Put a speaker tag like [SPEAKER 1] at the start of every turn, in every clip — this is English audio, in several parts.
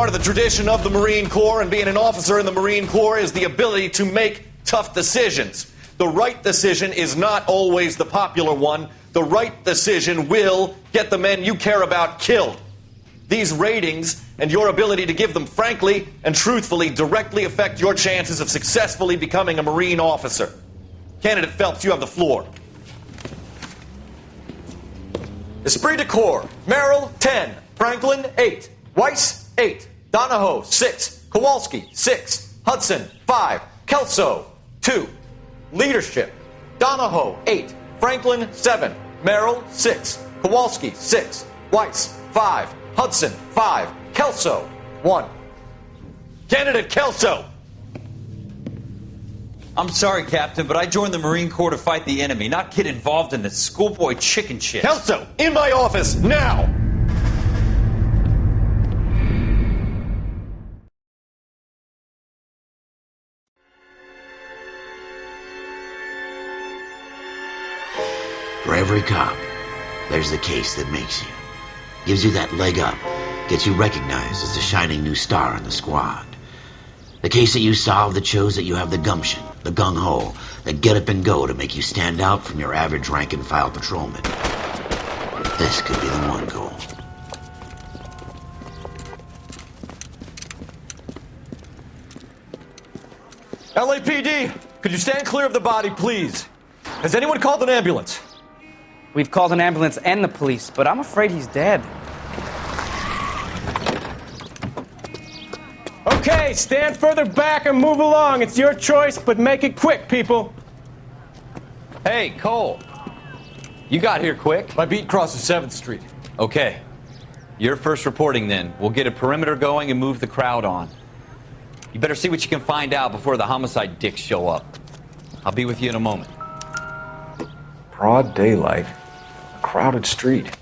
[SPEAKER 1] Part of the tradition of the Marine Corps and being an officer in the Marine Corps is the ability to make tough decisions. The right decision is not always the popular one. The right decision will get the men you care about killed. These ratings and your ability to give them frankly and truthfully directly affect your chances of successfully becoming a Marine officer. Candidate Phelps, you have the floor. Esprit de Corps, Merrill, 10. Franklin, 8. Weiss, 8. Donahoe, 6. Kowalski, 6. Hudson, 5. Kelso, 2. Leadership, Donahoe, 8. Franklin, 7. Merrill, 6. Kowalski, 6. Weiss, 5. Hudson, 5. Kelso, 1. Candidate Kelso!
[SPEAKER 2] I'm sorry, Captain, but I joined the Marine Corps to fight the enemy, not get involved in this schoolboy chicken shit.
[SPEAKER 1] Kelso, in my office, now!
[SPEAKER 3] For every cop, there's the case that makes you. Gives you that leg up, gets you recognized as the shining new star in the squad. The case that you solve that shows that you have the gumption, the gung-ho, the get up and go to make you stand out from your average rank-and-file patrolman. This could be the one, Cole.
[SPEAKER 1] LAPD, could you stand clear of the body, please? Has anyone called an ambulance?
[SPEAKER 4] We've called an ambulance and the police, but I'm afraid he's dead.
[SPEAKER 5] Okay, stand further back and move along. It's your choice, but make it quick, people.
[SPEAKER 2] Hey, Cole. You got here quick.
[SPEAKER 1] My beat crosses 7th Street.
[SPEAKER 2] Okay. You're first reporting then. We'll get a perimeter going and move the crowd on. You better see what you can find out before the homicide dicks show up. I'll be with you in a moment.
[SPEAKER 6] Broad daylight, a crowded street.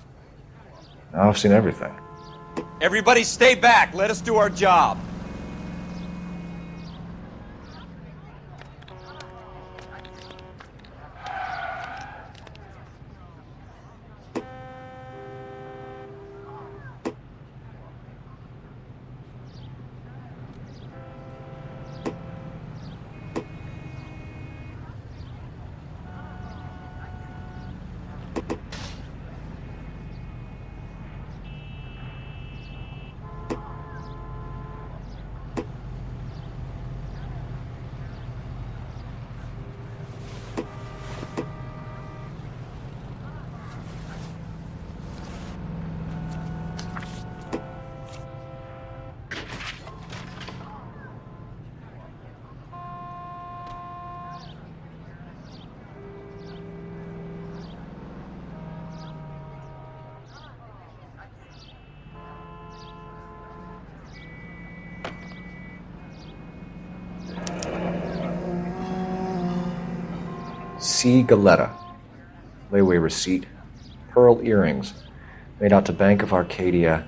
[SPEAKER 6] Now I've seen everything.
[SPEAKER 2] Everybody stay back. Let us do our job.
[SPEAKER 6] C. Galetta. Layaway receipt. Pearl earrings. Made out to Bank of Arcadia.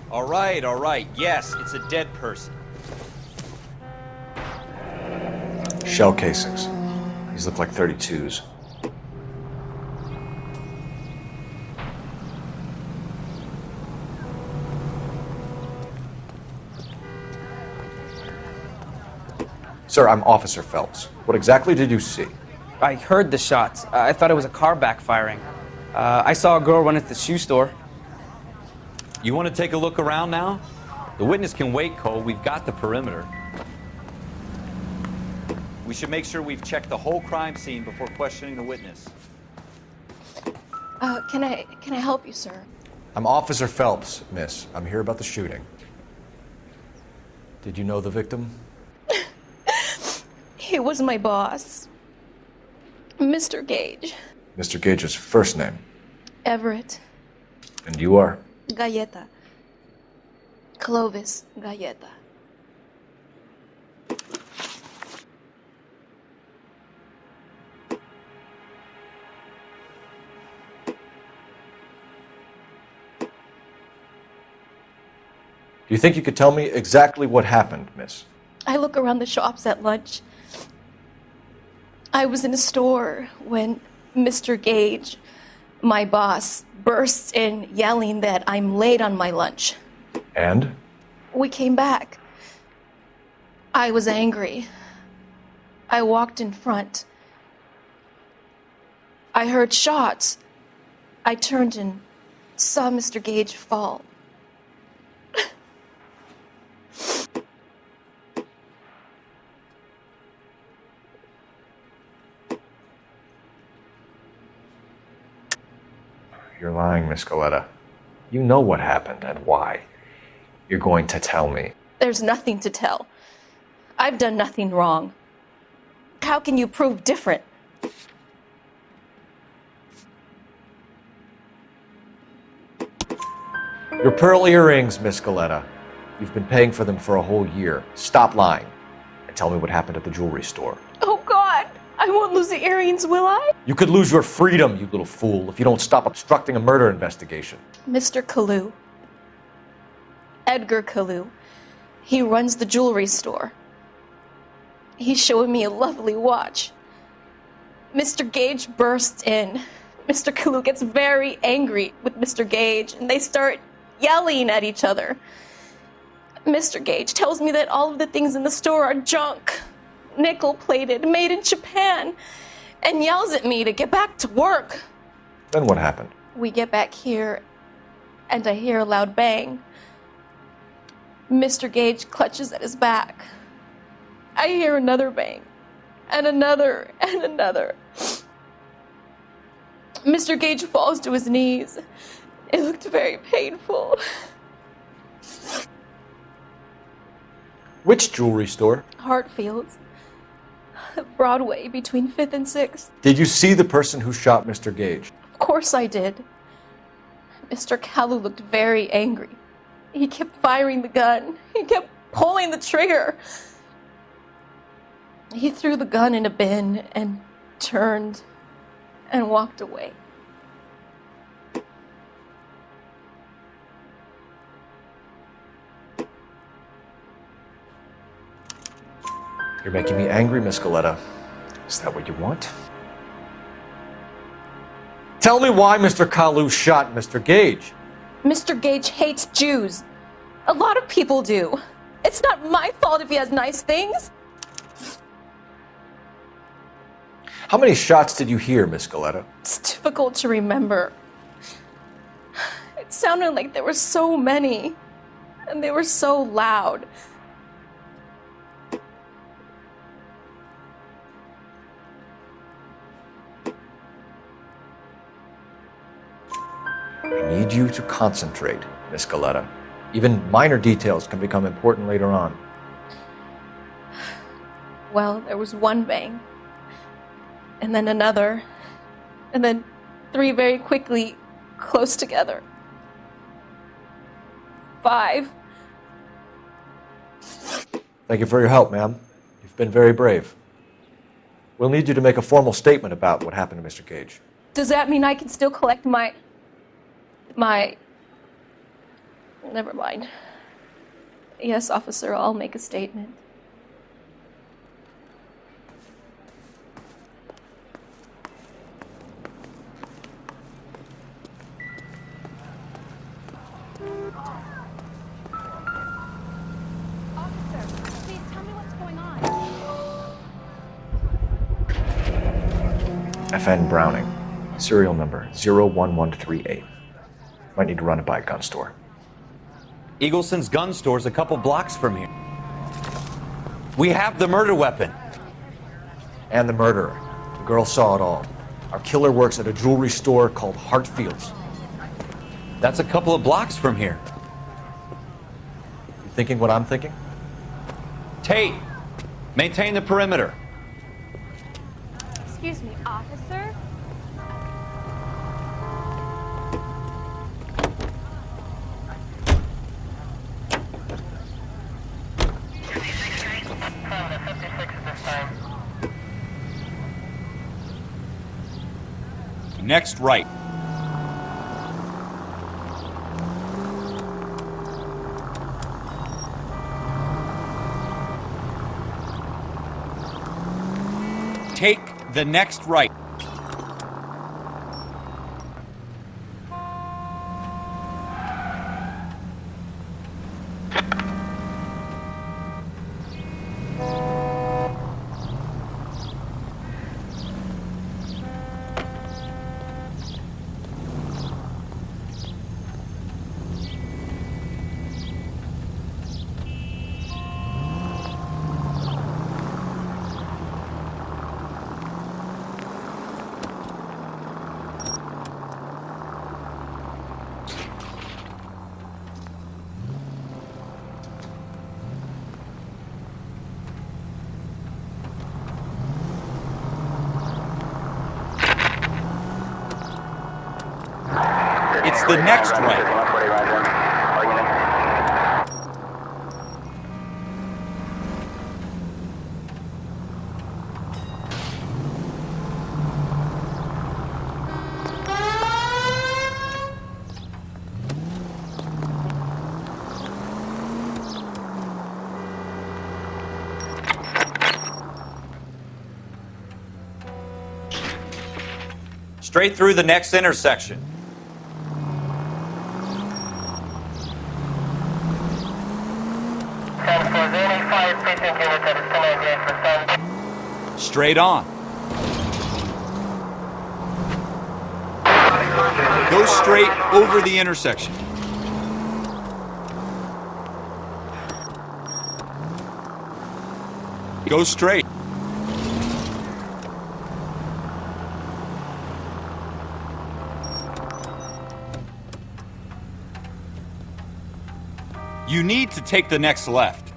[SPEAKER 2] All right. Yes, it's a dead person.
[SPEAKER 6] Shell casings. These look like 32s. Sir, I'm Officer Phelps. What exactly did you see?
[SPEAKER 4] I heard the shots. I thought it was a car backfiring. I saw a girl run at the shoe store.
[SPEAKER 2] You want to take a look around now? The witness can wait, Cole. We've got the perimeter. We should make sure we've checked the whole crime scene before questioning the witness.
[SPEAKER 7] Can I help you, sir?
[SPEAKER 6] I'm Officer Phelps, miss. I'm here about the shooting. Did you know the victim?
[SPEAKER 7] He was my boss, Mr. Gage.
[SPEAKER 6] Mr. Gage's first name.
[SPEAKER 7] Everett.
[SPEAKER 6] And you are?
[SPEAKER 7] Galleta. Clovis Galleta.
[SPEAKER 6] Do you think you could tell me exactly what happened, miss?
[SPEAKER 7] I look around the shops at lunch. I was in a store when Mr. Gage, my boss, bursts in yelling that I'm late on my lunch.
[SPEAKER 6] And?
[SPEAKER 7] We came back. I was angry. I walked in front. I heard shots. I turned and saw Mr. Gage fall.
[SPEAKER 6] You're lying, Miss Goleta. You know what happened and why. You're going to tell me.
[SPEAKER 7] There's nothing to tell. I've done nothing wrong. How can you prove different?
[SPEAKER 6] Your pearl earrings, Miss Goleta. You've been paying for them for a whole year. Stop lying and tell me what happened at the jewelry store.
[SPEAKER 7] Oh, God! I won't lose the earrings, will I?
[SPEAKER 6] You could lose your freedom, you little fool, if you don't stop obstructing a murder investigation.
[SPEAKER 7] Mr. Kalu. Edgar Kalu. He runs the jewelry store. He's showing me a lovely watch. Mr. Gage bursts in. Mr. Kalu gets very angry with Mr. Gage, and they start yelling at each other. Mr. Gage tells me that all of the things in the store are junk, nickel-plated, made in Japan, and yells at me to get back to work.
[SPEAKER 6] Then what happened?
[SPEAKER 7] We get back here, and I hear a loud bang. Mr. Gage clutches at his back. I hear another bang, and another, and another. Mr. Gage falls to his knees. It looked very painful.
[SPEAKER 6] Which jewelry store?
[SPEAKER 7] Hartfield's. Broadway, between 5th and 6th.
[SPEAKER 6] Did you see the person who shot Mr. Gage?
[SPEAKER 7] Of course I did. Mr. Kalu looked very angry. He kept firing the gun. He kept pulling the trigger. He threw the gun in a bin and turned and walked away.
[SPEAKER 6] You're making me angry, Miss Goleta. Is that what you want? Tell me why Mr. Kalu shot Mr. Gage.
[SPEAKER 7] Mr. Gage hates Jews. A lot of people do. It's not my fault if he has nice things.
[SPEAKER 6] How many shots did you hear, Miss Goleta?
[SPEAKER 7] It's difficult to remember. It sounded like there were so many, and they were so loud.
[SPEAKER 6] I need you to concentrate, Miss Goleta. Even minor details can become important later on.
[SPEAKER 7] Well, there was one bang, and then another, and then 3 very quickly, close together. 5.
[SPEAKER 6] Thank you for your help, ma'am. You've been very brave. We'll need you to make a formal statement about what happened to Mr. Gage.
[SPEAKER 7] Does that mean I can still collect my... Never mind. Yes, officer, I'll make a statement.
[SPEAKER 8] Officer, please tell me what's going on.
[SPEAKER 6] FN Browning. Serial number 01138. Might need to run it by a gun store.
[SPEAKER 2] Eagleson's gun store's a couple blocks from here. We have the murder weapon.
[SPEAKER 6] And the murderer. The girl saw it all. Our killer works at a jewelry store called Hartfield's.
[SPEAKER 2] That's a couple of blocks from here.
[SPEAKER 6] You thinking what I'm thinking?
[SPEAKER 2] Tate, maintain the perimeter.
[SPEAKER 8] Excuse me, officer?
[SPEAKER 2] Next right. Take the next right. It's the next right. Straight through the next intersection. Straight on. Go straight over the intersection. Go straight. You need to take the next left.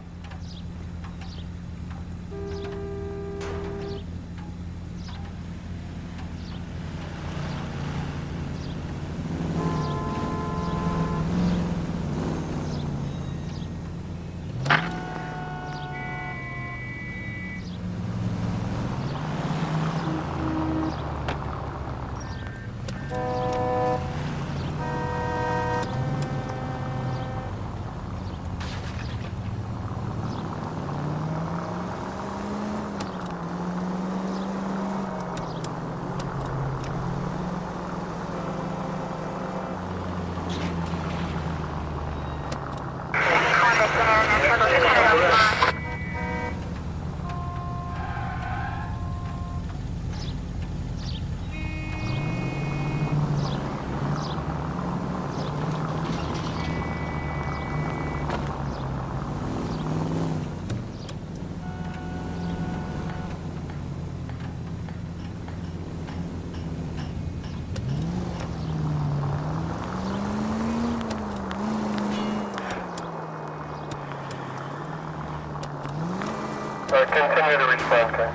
[SPEAKER 9] Continue to respond, sir.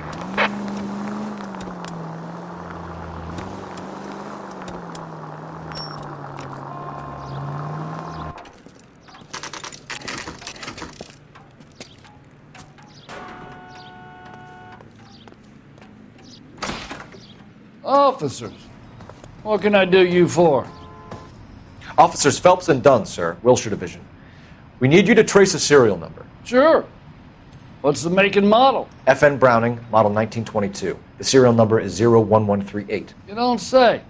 [SPEAKER 10] Officers, what can I do you for?
[SPEAKER 6] Officers Phelps and Dunn, sir, Wilshire Division. We need you to trace a serial number.
[SPEAKER 10] Sure. What's the make and model?
[SPEAKER 6] FN Browning, model 1922. The serial number is 01138.
[SPEAKER 10] You don't say.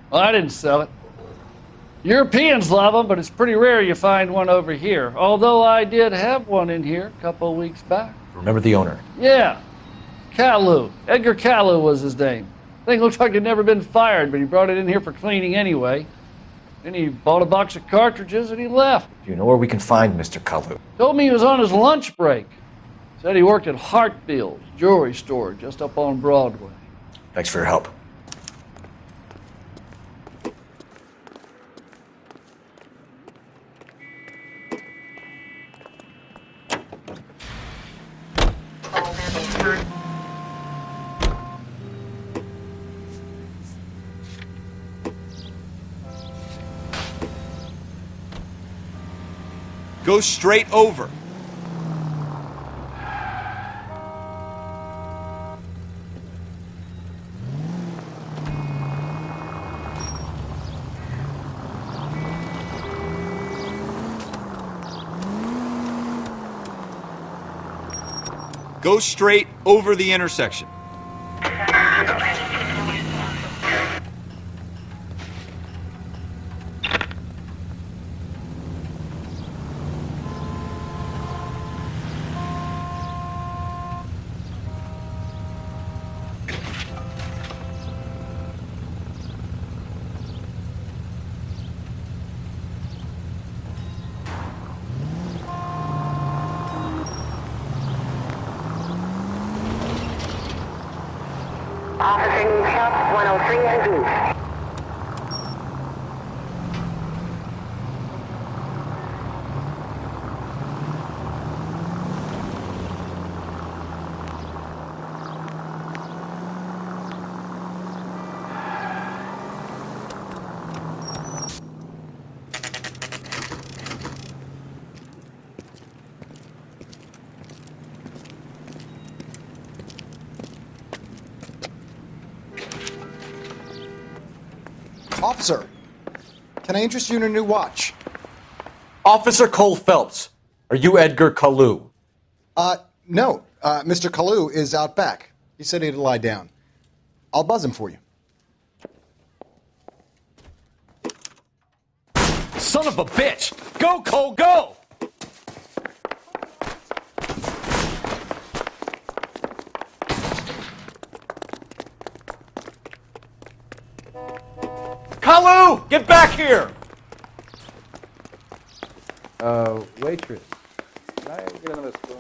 [SPEAKER 10] Well, I didn't sell it. Europeans love them, but it's pretty rare you find one over here. Although I did have one in here a couple of weeks back.
[SPEAKER 6] Remember the owner?
[SPEAKER 10] Yeah. Caillou. Edgar Caillou was his name. Thing looked like he'd never been fired, but he brought it in here for cleaning anyway. Then he bought a box of cartridges and he left.
[SPEAKER 6] Do you know where we can find Mr. Caillou?
[SPEAKER 10] Told me he was on his lunch break. Said he worked at Hartfield's jewelry store just up on Broadway.
[SPEAKER 6] Thanks for your help.
[SPEAKER 2] Go straight over. Go straight over the intersection.
[SPEAKER 11] 103 en route.
[SPEAKER 12] Officer, can I interest you in a new watch?
[SPEAKER 6] Officer Cole Phelps, are you Edgar Kalu?
[SPEAKER 12] No. Mr. Kalu is out back. He said he'd lie down. I'll buzz him for you.
[SPEAKER 2] Son of a bitch! Go, Cole, go!
[SPEAKER 6] Kalu, get back here!
[SPEAKER 5] Waitress. Can I get another spoon?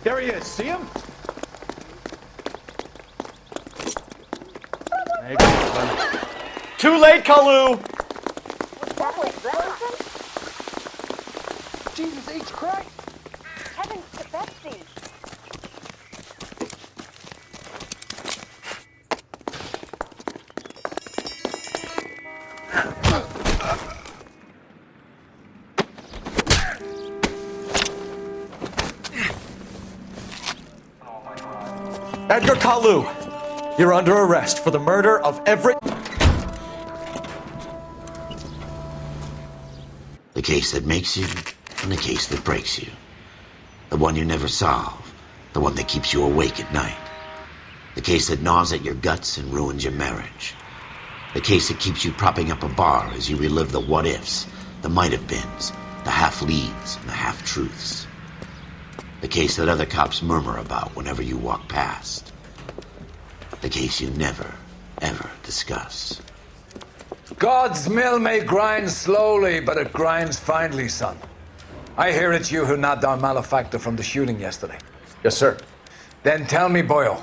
[SPEAKER 6] There he is, see him? Too late, Kalu!
[SPEAKER 11] Jesus H. Christ! Heavens to Betsy!
[SPEAKER 6] Edgar Kalu, you're under arrest for the murder of Everett.
[SPEAKER 3] The case that makes you and the case that breaks you. The one you never solve. The one that keeps you awake at night. The case that gnaws at your guts and ruins your marriage. The case that keeps you propping up a bar as you relive the what-ifs, the might-have-beens, the half-leads, and the half-truths. The case that other cops murmur about whenever you walk past. The case you never, ever discuss.
[SPEAKER 13] God's mill may grind slowly, but it grinds finely, son. I hear it's you who nabbed our malefactor from the shooting yesterday.
[SPEAKER 6] Yes, sir.
[SPEAKER 13] Then tell me, Boyle,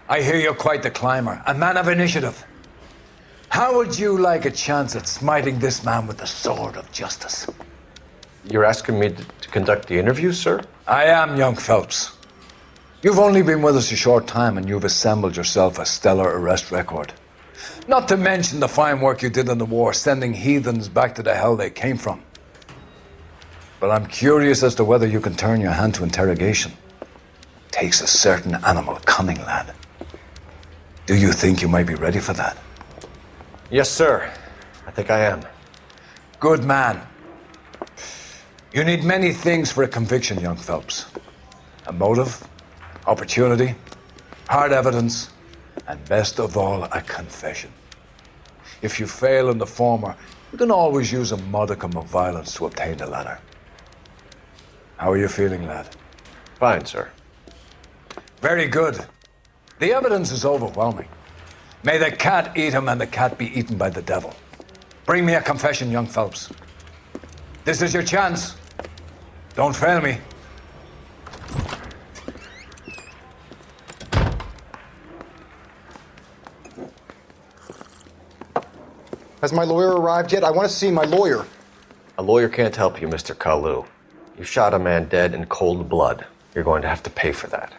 [SPEAKER 13] I hear you're quite the climber, a man of initiative. How would you like a chance at smiting this man with the sword of justice?
[SPEAKER 6] You're asking me to conduct the interview, sir?
[SPEAKER 13] I am, young Phelps. You've only been with us a short time and you've assembled yourself a stellar arrest record. Not to mention the fine work you did in the war, sending heathens back to the hell they came from. But I'm curious as to whether you can turn your hand to interrogation. Takes a certain animal cunning, lad. Do you think you might be ready for that?
[SPEAKER 6] Yes, sir. I think I am.
[SPEAKER 13] Good man. You need many things for a conviction, young Phelps. A motive, opportunity, hard evidence, and best of all, a confession. If you fail in the former, you can always use a modicum of violence to obtain the latter. How are you feeling, lad?
[SPEAKER 6] Fine, sir.
[SPEAKER 13] Very good. The evidence is overwhelming. May the cat eat him and the cat be eaten by the devil. Bring me a confession, young Phelps. This is your chance. Don't fail me.
[SPEAKER 12] Has my lawyer arrived yet? I want to see my lawyer.
[SPEAKER 6] A lawyer can't help you, Mr. Kalu. You shot a man dead in cold blood. You're going to have to pay for that.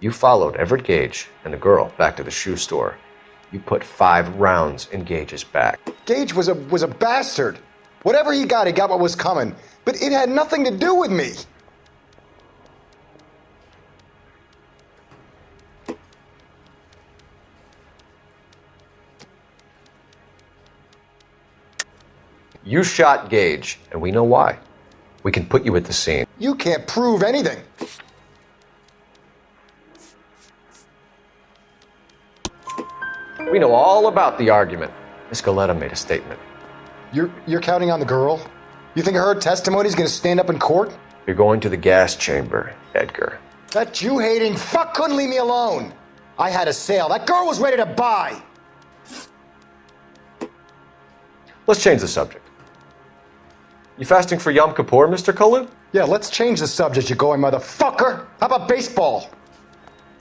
[SPEAKER 6] You followed Everett Gage and the girl back to the shoe store. You put 5 rounds in Gage's back.
[SPEAKER 12] Gage was a bastard. Whatever he got what was coming. But it had nothing to do with me.
[SPEAKER 6] You shot Gage, and we know why. We can put you at the scene.
[SPEAKER 12] You can't prove anything.
[SPEAKER 6] We know all about the argument. Miss Goleta made a statement.
[SPEAKER 12] You're counting on the girl? You think her testimony is going to stand up in court?
[SPEAKER 6] You're going to the gas chamber, Edgar.
[SPEAKER 12] That Jew-hating fuck couldn't leave me alone. I had a sale. That girl was ready to buy.
[SPEAKER 6] Let's change the subject. You fasting for Yom Kippur, Mr. Kalu?
[SPEAKER 12] Yeah, let's change the subject, you going motherfucker. How about baseball?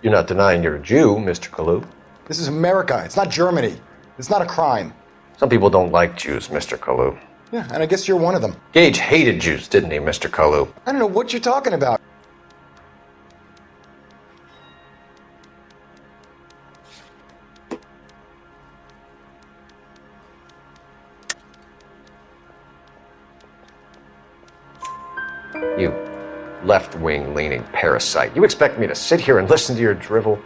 [SPEAKER 6] You're not denying you're a Jew, Mr. Kalu.
[SPEAKER 12] This is America. It's not Germany. It's not a crime.
[SPEAKER 6] Some people don't like Jews, Mr. Kalu.
[SPEAKER 12] Yeah, and I guess you're one of them.
[SPEAKER 6] Gage hated Jews, didn't he, Mr. Kalu?
[SPEAKER 12] I don't know what you're talking about.
[SPEAKER 6] You left-wing leaning parasite. You expect me to sit here and listen to your drivel?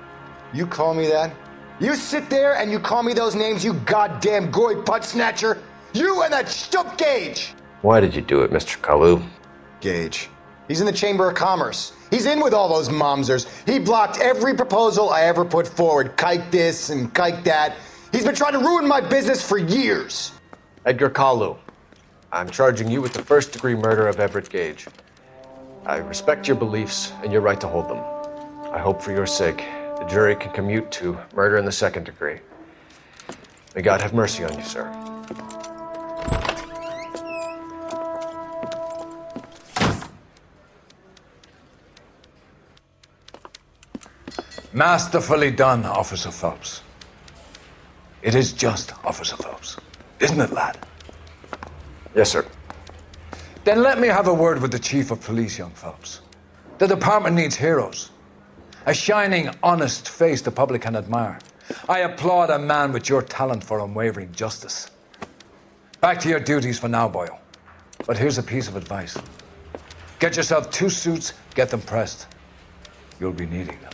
[SPEAKER 12] You call me that? You sit there and you call me those names, you goddamn goy putt snatcher? You and that stup Gage!
[SPEAKER 6] Why did you do it, Mr. Kalu?
[SPEAKER 12] Gage. He's in the Chamber of Commerce. He's in with all those momsers. He blocked every proposal I ever put forward. Kike this and kike that. He's been trying to ruin my business for years.
[SPEAKER 6] Edgar Kalu, I'm charging you with the first-degree murder of Everett Gage. I respect your beliefs and your right to hold them. I hope for your sake the jury can commute to murder in the second degree. May God have mercy on you, sir.
[SPEAKER 13] Masterfully done, Officer Phelps. It is just Officer Phelps, isn't it, lad?
[SPEAKER 6] Yes, sir.
[SPEAKER 13] Then let me have a word with the Chief of Police, young Phelps. The department needs heroes. A shining, honest face the public can admire. I applaud a man with your talent for unwavering justice. Back to your duties for now, Boyle. But here's a piece of advice. Get yourself 2 suits, get them pressed. You'll be needing them.